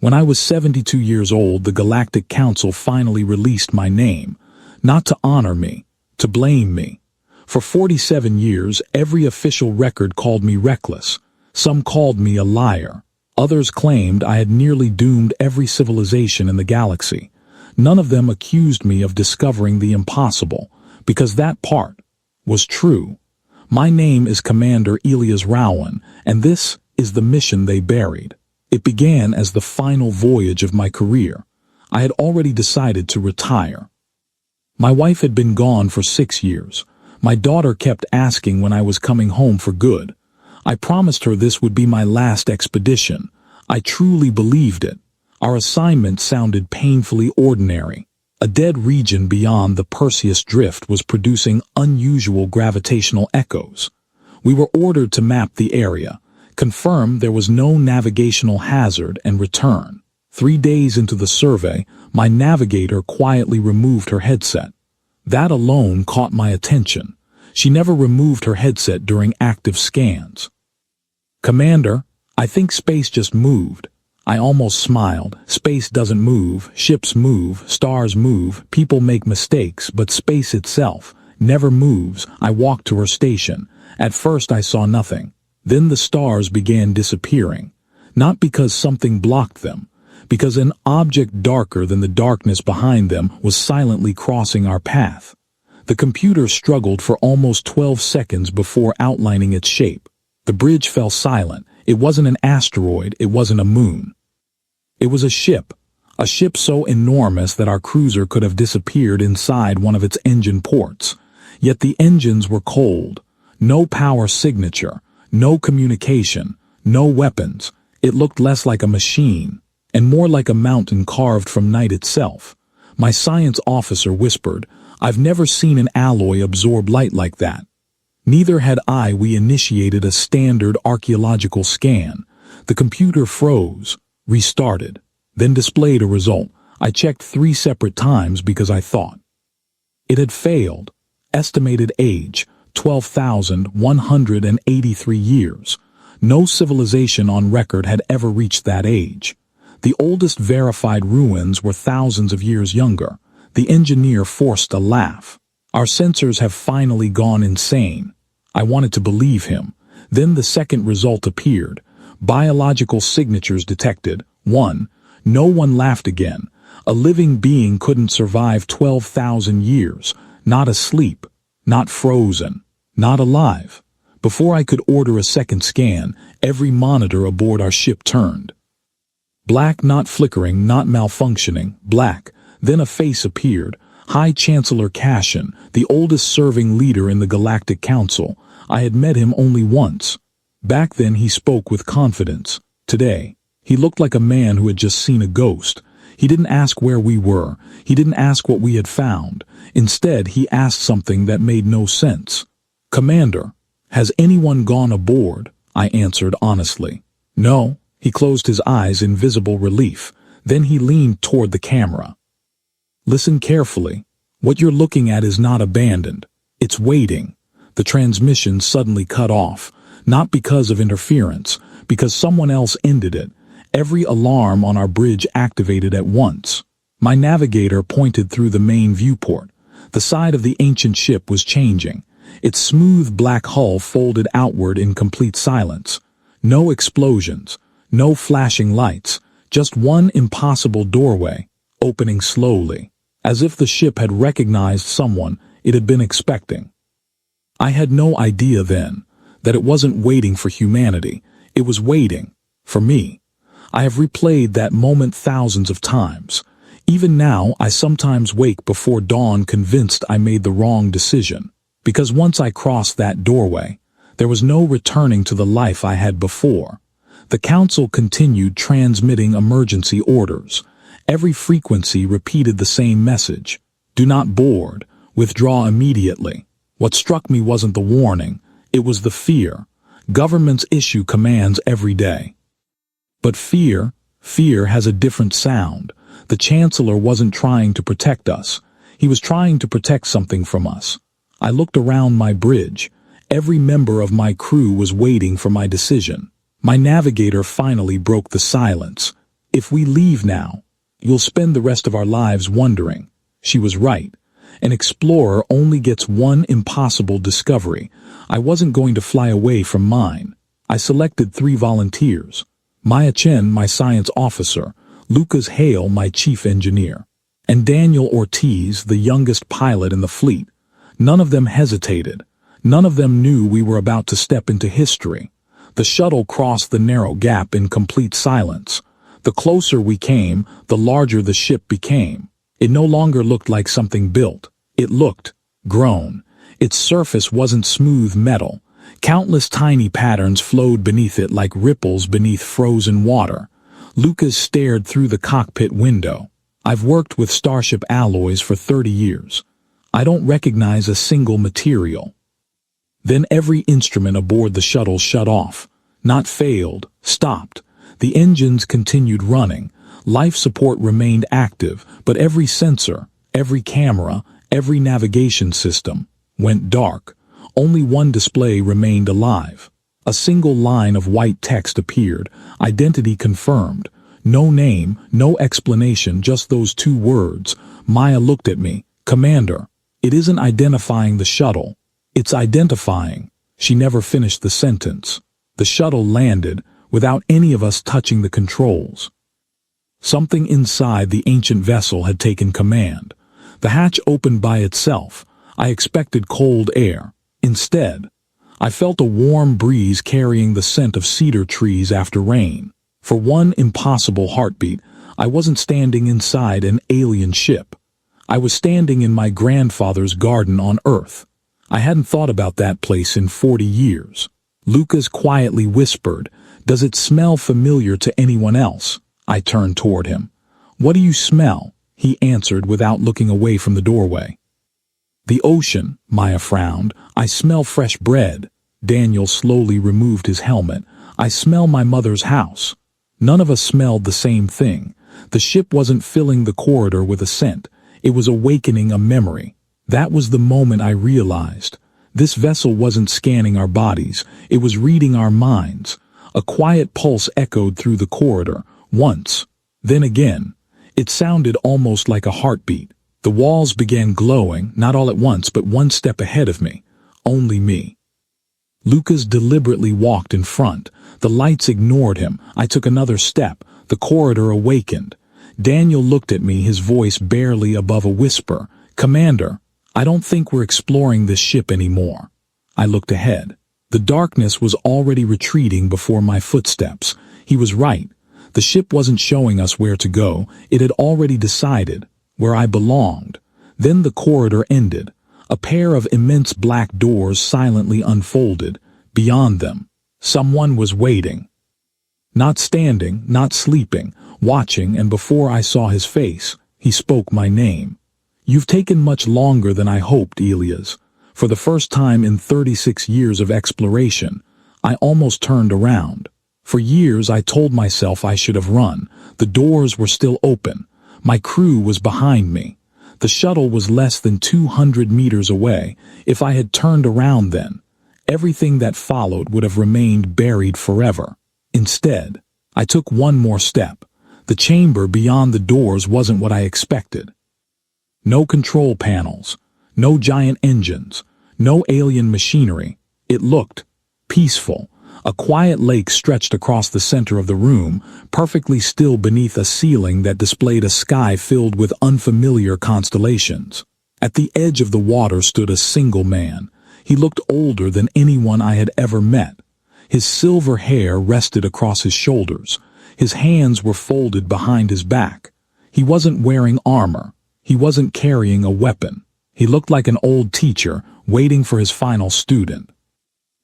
When I was 72 years old, the Galactic Council finally released my name, not to honor me, to blame me. For 47 years, every official record called me reckless. Some called me a liar. Others claimed I had nearly doomed every civilization in the galaxy. None of them accused me of discovering the impossible, because that part was true. My name is Commander Elias Rowan, and this is the mission they buried. It began as the final voyage of my career. I had already decided to retire. My wife had been gone for 6 years. My daughter kept asking when I was coming home for good. I promised her this would be my last expedition. I truly believed it. Our assignment sounded painfully ordinary. A dead region beyond the Perseus Drift was producing unusual gravitational echoes. We were ordered to map the area, confirm there was no navigational hazard, and return. 3 days into the survey, my navigator quietly removed her headset. That alone caught my attention. She never removed her headset during active scans. "Commander, I think space just moved." I almost smiled. Space doesn't move, ships move, stars move, people make mistakes, but space itself never moves. I walked to her station. At first I saw nothing. Then the stars began disappearing. Not because something blocked them, because an object darker than the darkness behind them was silently crossing our path. The computer struggled for almost 12 seconds before outlining its shape. The bridge fell silent. It wasn't an asteroid, it wasn't a moon. It was a ship so enormous that our cruiser could have disappeared inside one of its engine ports. Yet the engines were cold. No power signature, no communication, no weapons. It looked less like a machine, and more like a mountain carved from night itself. My science officer whispered, "I've never seen an alloy absorb light like that." Neither had I. We initiated a standard archaeological scan. The computer froze, restarted, then displayed a result. I checked 3 separate times because I thought it had failed. Estimated age, 12,183 years. No civilization on record had ever reached that age. The oldest verified ruins were thousands of years younger. The engineer forced a laugh. "Our sensors have finally gone insane." I wanted to believe him. Then the second result appeared. Biological signatures detected. 1. No one laughed again. A living being couldn't survive 12,000 years. Not asleep. Not frozen. Not alive. Before I could order a second scan, every monitor aboard our ship turned. Black, not flickering, not malfunctioning. Black. Then a face appeared. High Chancellor Cashin, the oldest serving leader in the Galactic Council. I had met him only once. Back then he spoke with confidence. Today, he looked like a man who had just seen a ghost. He didn't ask where we were. He didn't ask what we had found. Instead, he asked something that made no sense. "Commander, has anyone gone aboard?" I answered honestly. "No." He closed his eyes in visible relief. Then he leaned toward the camera. "Listen carefully. What you're looking at is not abandoned. It's waiting." The transmission suddenly cut off, not because of interference, because someone else ended it. Every alarm on our bridge activated at once. My navigator pointed through the main viewport. The side of the ancient ship was changing. Its smooth black hull folded outward in complete silence. No explosions, no flashing lights, just one impossible doorway, opening slowly, as if the ship had recognized someone it had been expecting. I had no idea then that it wasn't waiting for humanity. It was waiting for me. I have replayed that moment thousands of times. Even now, I sometimes wake before dawn convinced I made the wrong decision. Because once I crossed that doorway, there was no returning to the life I had before. The Council continued transmitting emergency orders. Every frequency repeated the same message. "Do not board. Withdraw immediately." What struck me wasn't the warning, it was the fear. Governments issue commands every day. But fear has a different sound. The Chancellor wasn't trying to protect us. He was trying to protect something from us. I looked around my bridge. Every member of my crew was waiting for my decision. My navigator finally broke the silence. If we leave now, you'll spend the rest of our lives wondering. She was right. An explorer only gets one impossible discovery. I wasn't going to fly away from mine. I selected 3 volunteers. Maya Chen, my science officer, Lucas Hale, my chief engineer, and Daniel Ortiz, the youngest pilot in the fleet. None of them hesitated. None of them knew we were about to step into history. The shuttle crossed the narrow gap in complete silence. The closer we came, the larger the ship became. It no longer looked like something built. It looked grown. Its surface wasn't smooth metal. Countless tiny patterns flowed beneath it like ripples beneath frozen water. Lucas stared through the cockpit window. I've worked with starship alloys for 30 years. I don't recognize a single material. Then every instrument aboard the shuttle shut off. Not failed, stopped. The engines continued running. Life support remained active, but every sensor, every camera, every navigation system went dark. Only one display remained alive. A single line of white text appeared, identity confirmed. No name, no explanation, just those 2 words. Maya looked at me. Commander, it isn't identifying the shuttle. It's identifying. She never finished the sentence. The shuttle landed without any of us touching the controls. Something inside the ancient vessel had taken command. The hatch opened by itself. I expected cold air. Instead, I felt a warm breeze carrying the scent of cedar trees after rain. For one impossible heartbeat, I wasn't standing inside an alien ship. I was standing in my grandfather's garden on Earth. I hadn't thought about that place in 40 years. Lucas quietly whispered, "Does it smell familiar to anyone else?" I turned toward him. "What do you smell?" he answered without looking away from the doorway. "The ocean," Maya frowned. "I smell fresh bread." Daniel slowly removed his helmet. "I smell my mother's house." None of us smelled the same thing. The ship wasn't filling the corridor with a scent. It was awakening a memory. That was the moment I realized. This vessel wasn't scanning our bodies. It was reading our minds. A quiet pulse echoed through the corridor, once, then again. It sounded almost like a heartbeat. The walls began glowing, not all at once, but one step ahead of me. Only me. Lucas deliberately walked in front. The lights ignored him. I took another step. The corridor awakened. Daniel looked at me, his voice barely above a whisper. "Commander, I don't think we're exploring this ship anymore." I looked ahead. The darkness was already retreating before my footsteps. He was right. The ship wasn't showing us where to go. It had already decided where I belonged. Then the corridor ended. A pair of immense black doors silently unfolded. Beyond them, someone was waiting. Not standing, not sleeping, watching, and before I saw his face, he spoke my name. "You've taken much longer than I hoped, Elias." For the first time in 36 years of exploration, I almost turned around. For years I told myself I should have run. The doors were still open. My crew was behind me. The shuttle was less than 200 meters away. If I had turned around then, everything that followed would have remained buried forever. Instead, I took one more step. The chamber beyond the doors wasn't what I expected. No control panels, no giant engines, no alien machinery. It looked peaceful. A quiet lake stretched across the center of the room, perfectly still beneath a ceiling that displayed a sky filled with unfamiliar constellations. At the edge of the water stood a single man. He looked older than anyone I had ever met. His silver hair rested across his shoulders. His hands were folded behind his back. He wasn't wearing armor. He wasn't carrying a weapon. He looked like an old teacher waiting for his final student.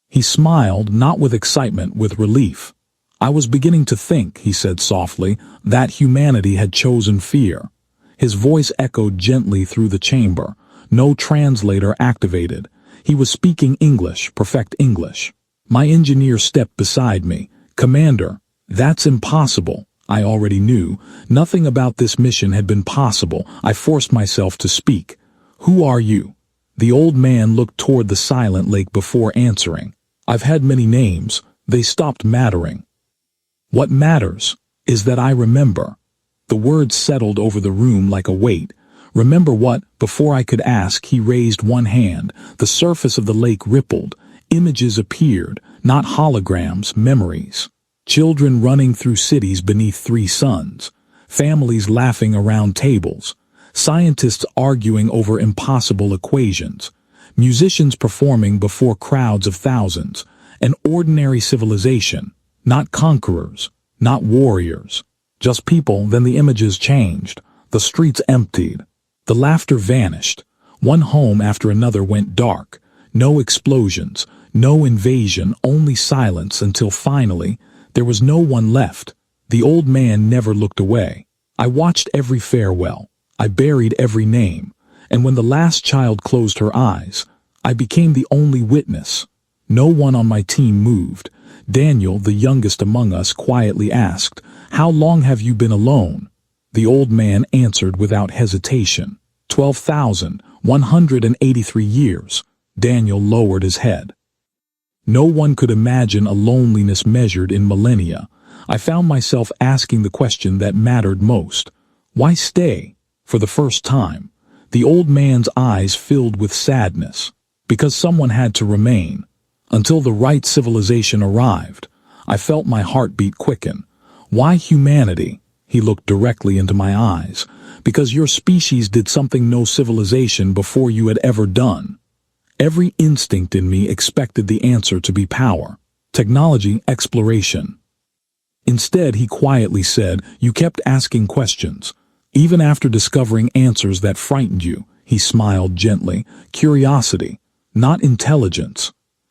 He smiled, not with excitement, with relief. "I was beginning to think," he said softly, "that humanity had chosen fear." His voice echoed gently through the chamber. No translator activated. He was speaking English, perfect English. My engineer stepped beside me. "Commander, that's impossible." I already knew. Nothing about this mission had been possible. I forced myself to speak. "Who are you?" The old man looked toward the silent lake before answering. "I've had many names. They stopped mattering." "What matters? Is that I remember. The words settled over the room like a weight. Remember what? Before I could ask, he raised one hand. The surface of the lake rippled. Images appeared, not holograms, memories. Children running through cities beneath 3 suns. Families laughing around tables. Scientists arguing over impossible equations. Musicians performing before crowds of thousands. An ordinary civilization. Not conquerors. Not warriors. Just people. Then the images changed. The streets emptied. The laughter vanished. One home after another went dark. No explosions. No invasion. Only silence until finally there was no one left. The old man never looked away. I watched every farewell. I buried every name. And when the last child closed her eyes, I became the only witness. No one on my team moved. Daniel, the youngest among us, quietly asked, "How long have you been alone?" The old man answered without hesitation. 12,183 years. Daniel lowered his head. No one could imagine a loneliness measured in millennia. I found myself asking the question that mattered most. Why stay? For the first time, the old man's eyes filled with sadness. Because someone had to remain. Until the right civilization arrived, I felt my heartbeat quicken. Why humanity? He looked directly into my eyes. Because your species did something no civilization before you had ever done. Every instinct in me expected the answer to be power, technology, exploration. Instead, he quietly said, "You kept asking questions. Even after discovering answers that frightened you," he smiled gently. "Curiosity, not intelligence,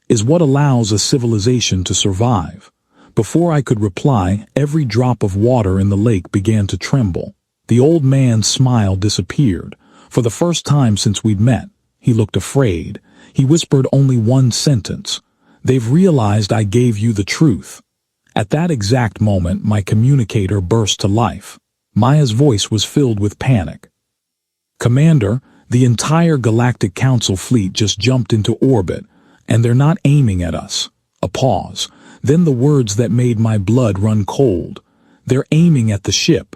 is what allows a civilization to survive." Before I could reply, every drop of water in the lake began to tremble. The old man's smile disappeared. For the first time since we'd met, he looked afraid. He whispered only one sentence. "They've realized I gave you the truth." At that exact moment, my communicator burst to life. Maya's voice was filled with panic. "Commander, the entire Galactic Council fleet just jumped into orbit, and they're not aiming at us." A pause. Then the words that made my blood run cold. "They're aiming at the ship."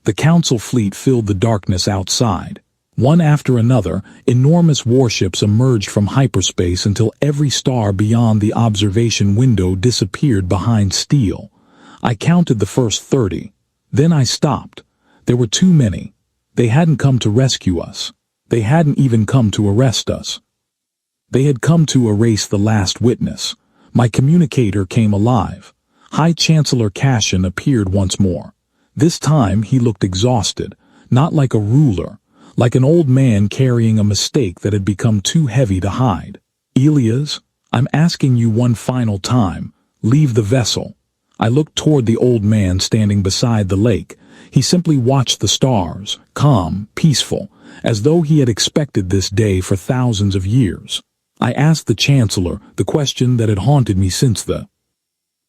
The Council fleet filled the darkness outside. One after another, enormous warships emerged from hyperspace until every star beyond the observation window disappeared behind steel. I counted the first 30. Then I stopped. There were too many. They hadn't come to rescue us. They hadn't even come to arrest us. They had come to erase the last witness. My communicator came alive. High Chancellor Cashin appeared once more. This time he looked exhausted, not like a ruler, like an old man carrying a mistake that had become too heavy to hide. "Elias, I'm asking you one final time. Leave the vessel." I looked toward the old man standing beside the lake. He simply watched the stars, calm, peaceful, as though he had expected this day for thousands of years. I asked the Chancellor the question that had haunted me since the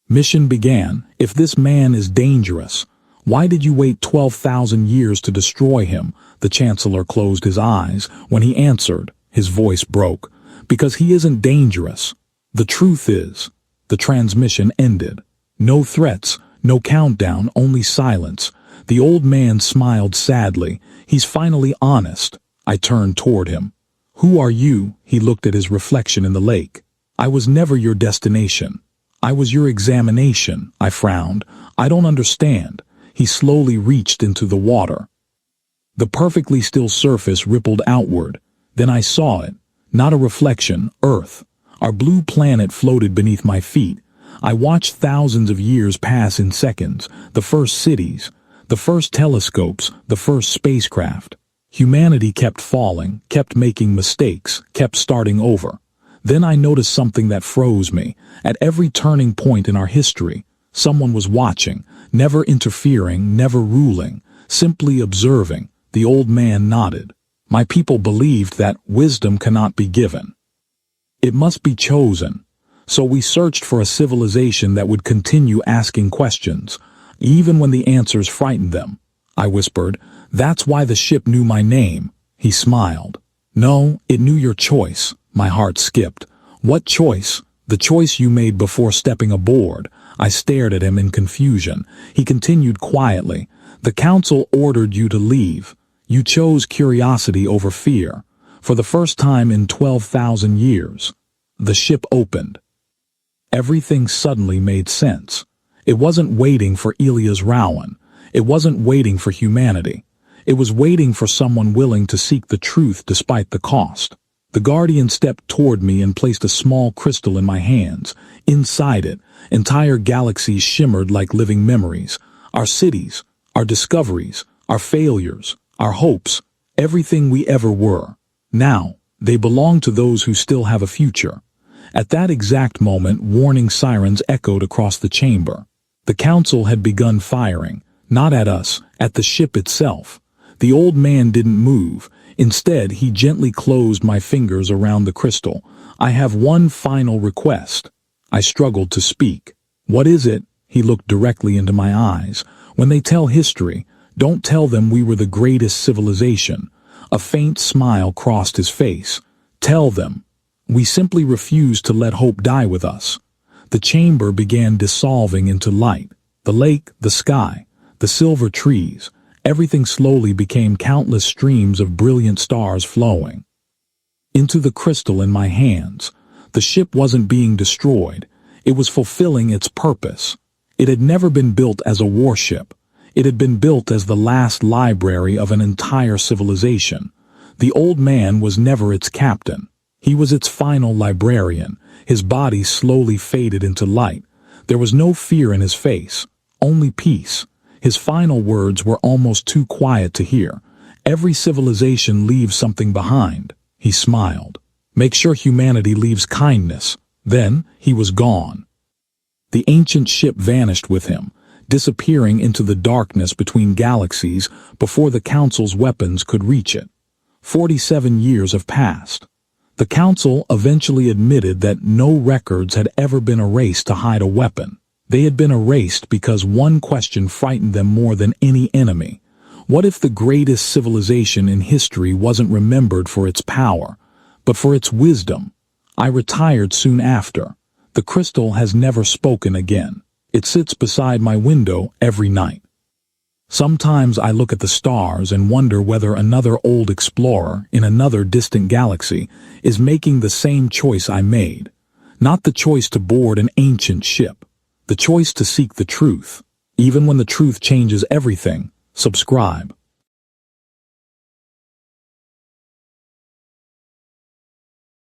mission began. If this man is dangerous, why did you wait 12,000 years to destroy him? The Chancellor closed his eyes. When he answered, his voice broke. "Because he isn't dangerous. The truth is, the transmission ended. No threats, no countdown, only silence." The old man smiled sadly. "He's finally honest." I turned toward him. "Who are you?" He looked at his reflection in the lake. "I was never your destination. I was your examination." I frowned. "I don't understand." He slowly reached into the water. The perfectly still surface rippled outward. Then I saw it. Not a reflection, Earth. Our blue planet floated beneath my feet. I watched thousands of years pass in seconds. The first cities, the first telescopes, the first spacecraft. Humanity kept falling, kept making mistakes, kept starting over. Then I noticed something that froze me. At every turning point in our history, someone was watching, never interfering, never ruling, simply observing. The old man nodded. My people believed that wisdom cannot be given. It must be chosen. So we searched for a civilization that would continue asking questions, even when the answers frightened them. I whispered, "That's why the ship knew my name." He smiled. "No, it knew your choice." My heart skipped. "What choice?" "The choice you made before stepping aboard." I stared at him in confusion. He continued quietly. The council ordered you to leave. You chose curiosity over fear. For the first time in 12,000 years. The ship opened. Everything suddenly made sense. It wasn't waiting for Elias Rowan. It wasn't waiting for humanity. It was waiting for someone willing to seek the truth despite the cost. The Guardian stepped toward me and placed a small crystal in my hands. Inside it, entire galaxies shimmered like living memories. Our cities, our discoveries, our failures, our hopes, everything we ever were. Now, they belong to those who still have a future. At that exact moment, warning sirens echoed across the chamber. The council had begun firing, not at us, at the ship itself. The old man didn't move. Instead, he gently closed my fingers around the crystal. I have one final request. I struggled to speak. What is it? He looked directly into my eyes. When they tell history, don't tell them we were the greatest civilization. A faint smile crossed his face. Tell them. We simply refused to let hope die with us. The chamber began dissolving into light. The lake, the sky, the silver trees, everything slowly became countless streams of brilliant stars flowing into the crystal in my hands. The ship wasn't being destroyed. It was fulfilling its purpose. It had never been built as a warship. It had been built as the last library of an entire civilization. The old man was never its captain. He was its final librarian. His body slowly faded into light. There was no fear in his face, only peace. His final words were almost too quiet to hear. Every civilization leaves something behind. He smiled. Make sure humanity leaves kindness. Then he was gone. The ancient ship vanished with him, disappearing into the darkness between galaxies before the Council's weapons could reach it. 47 years have passed. The Council eventually admitted that no records had ever been erased to hide a weapon. They had been erased because one question frightened them more than any enemy. What if the greatest civilization in history wasn't remembered for its power, but for its wisdom? I retired soon after. The crystal has never spoken again. It sits beside my window every night. Sometimes I look at the stars and wonder whether another old explorer in another distant galaxy is making the same choice I made. Not the choice to board an ancient ship, the choice to seek the truth. Even when the truth changes everything, subscribe.